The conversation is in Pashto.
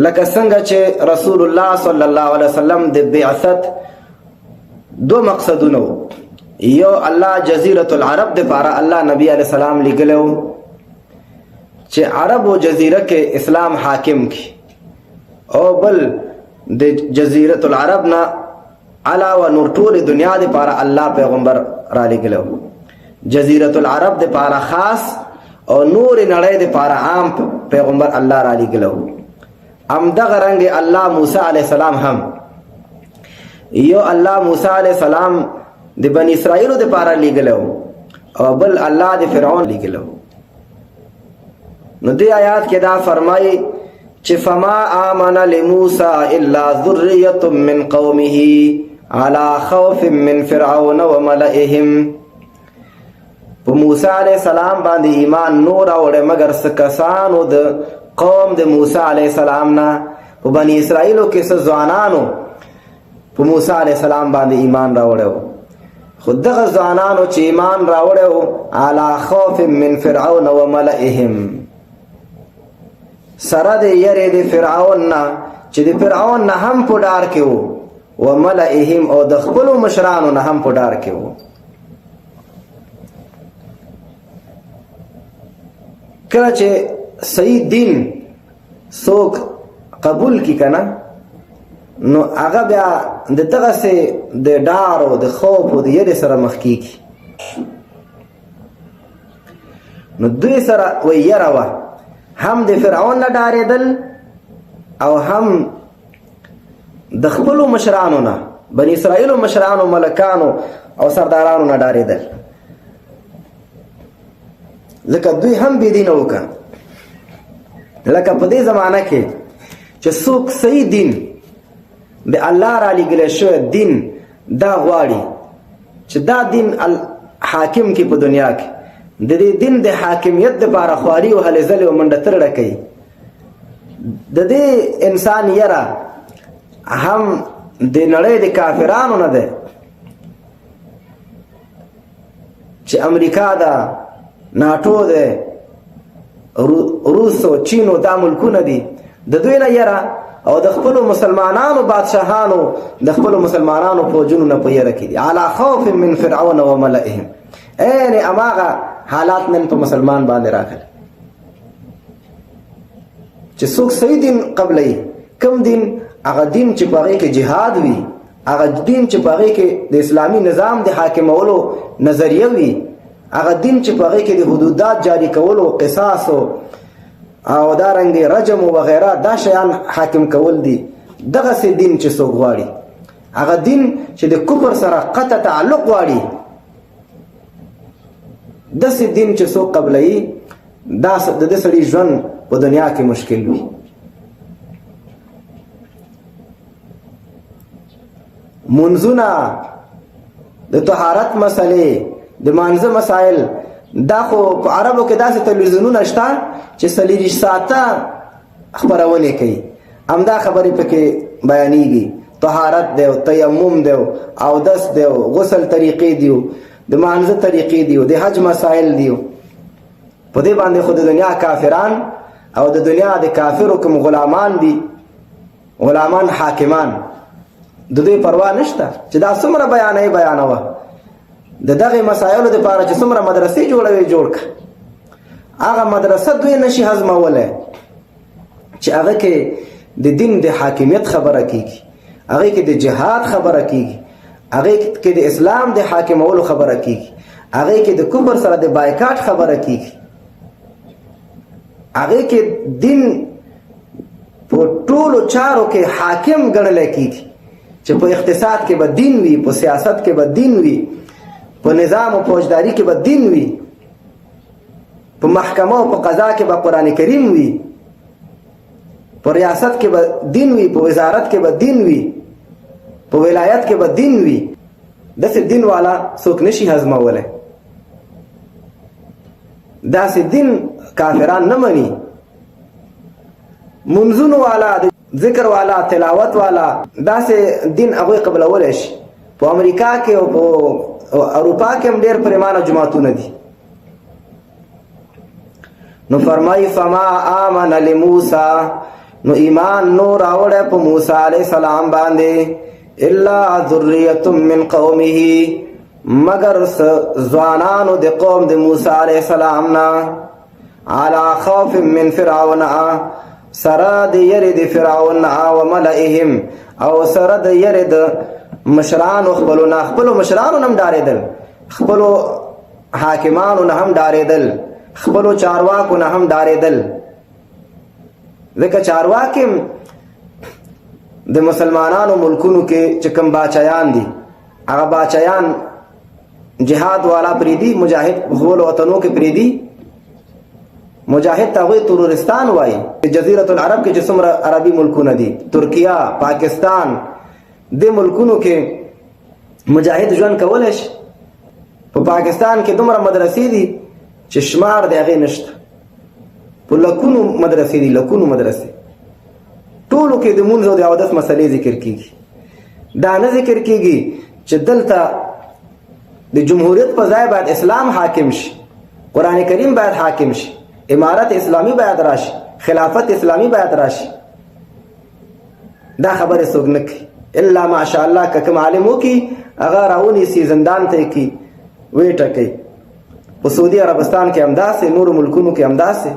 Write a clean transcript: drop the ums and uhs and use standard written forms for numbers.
لکه څنګه چې رسول الله صلی الله علیه وسلم د بعثت دو مقصدونه یو الله جزیرة العرب د پاره الله نبی علیہ السلام لګلو چې عرب او جزیره کې اسلام حاکم کی او بل د جزیرة العرب نه علاوه نور ټول دنیا د پاره الله پیغمبر را لګلو جزیرة العرب د پاره خاص او نور نړۍ د پاره عام پیغمبر الله را لګلو ام دغه رنگ الله موسی علیہ السلام هم یو الله موسی علیہ السلام د بنی اسرائیل د پاره لګلو او بل الله د فرعون لګلو نو دې آیات کې دا فرمایي چې فما آمن لموسی الا ذریه من قومه على خوف من فرعون وملئهم په موسی علیہ السلام باندې ایمان نور اوړه مگر سکسانو د قوم د موسی علیہ السلام نه په بنی اسرائیلو کې څه ځوانانو په موسی علیہ السلام باندې ایمان راوړو خو دغه ځوانانو چې ایمان راوړو علی خوف من فرعون وملئهم سره د یری د فرعون نه چې د فرعون نه هم په ډار کې وو وملئهم او د خپل مشرانو نه هم په ډار کې وو کله چې صحیح دین څوک قبول کی کنه نو هغه بیا د دغه سه د ډار او د خوف او د یری سره مخ کیږي نو دوی سره ویره وا هم د فرعون نه ډارېدل او هم د خپل مشرانو نه بنی اسرائیل مشرانو ملکانو او سردارانو نه ډارېدل لکه دوی هم بيدینه وکړه لکه په دې زمانہ کې چې څوک صحیح دین د الله را لګل شو دین دا غواړي چې دا دین حاکم کې په دنیا کې د دې دین د حاکمیت لپاره خواري او هلې ځلې او منډه ترړه کوي د دې انسان یرا هم د نړۍ د کافرانو نه ده چې امریکا دا ناټو ده روس او چین او دا ملکونه دي د دوی نه یرا او د خپل مسلمانانو بادشاهانو د خپل مسلمانانو فوجونو نه په یره کې دي علی خوف من فرعون وملئهم ان اماغه حالات نن په مسلمان باندې راغله چې څوک صحیح دین قبلې کم دین هغه دین چې پاره کې جهاد وي هغه دین چې پاره کې د اسلامی نظام د حاکمولو نظریه وي هغه دین چې پاره کې د حدودات جاری کولو قصاص او دارنګ رجم او وغیرہ دا شیان حاکم کول دي دغه سي دین چې څوک غواړي هغه دین چې د کفر سره قطع تعلق غواړي د سي دین چې څوک قبلې دا د سړي ژوند په دنیا کې مشکل وي منځونه د طهارت مسلې د مانزه مسائل دا خو په عربو کې داسې تلویزیونونه شته چې سلیریش ساعته خبرونه کوي همدا خبرې پکې بیانېږي طهارت دی او تیمم دی او دس دی او غسل طریقې دی د مانزه طریقې دی د حج مسائل دی په دې باندې خو د دنیا کافران او د دنیا د کافرو کوم غلامان دي غلامان حاکمان د دې پروا نشته چې دا څومره بیانوه د دغه مسایلو لپاره چې څومره مدرسې جوړوي جوړ ک هغه مدرسه دوی نشي هضموله چې هغه کې د دین د حاکمیت خبره کیږي هغه کې د جهاد خبره کیږي هغه کې د اسلام د حاکمولو خبره کیږي هغه کې د کفر سره د بایکاټ خبره کیږي هغه کې دین په ټولو چارو کې حاکم ګڼل کیږي چې په اقتصاد کې به دین وي په سیاست کې به دین وي په نظام او فوجداري کې به دین وي په محکمه او په قضا کې به قران کریم وي په ریاست کې به دین وي په وزارت کې به دین وي په ولایت کې به دین وي داسې دین والا څوک نشي هضموله داسې دین کافران نه مني منځونو والا ذکر والا تلاوت والا داسې دین هغه قبلول شي په امریکا کې او په اروپا کې هم ډېر پرېمانه جماعتونه دي نو فرمای فما آمن لموسی نو ایمان نو راوړه په موسی علیہ السلام باندې الا ذریه من قومه مگر ځوانانو د قوم د موسی علیہ السلام نا على خوف من فرعون سره د یری د فرعون او ملئهم او سره د یری د مشرانو خپلو مشرانو نم ډارېدل، خپلو حاکمانو نه هم ډارېدل، خپلو چارواکو نه هم ډارېدل. ځکه چارواکي د مسلمانانو ملکونو کې چې کوم باچایان دي هغه باچایان جهاد والا پریدي، مجاهد خپلو وطنو کې پریدي. مجاهد ته هغوی ترورستان وایي. جزیرة العرب کې چې څومره عربي ملکونه دي، ترکیه، پاکستان، د ملکونو کې مجاهد ژوند کولی شي. په پاکستان کې دومره مدرسې دي چې شمار د هغې نشته، په لکونو مدرسې دي، لکونو مدرسې. ټولو کې د مونځ او د اودس مسلې ذکر کېږي. دا نه ذکر کېږي چې دلته د جمهوریت په ځای باید اسلام حاکم شي، قرآن کریم باید حاکم شي، امارت اسلامی باید راشي، خلافت اسلامی باید راشي. دا خبره څوک نه کوي الا ماشاء الله که کوم عالم وکړي هغه راونیسي زندان ته یې کړي ویې ټکوي. په سعودي عربستان کې همداسې، نورو ملکونو کې همداسې.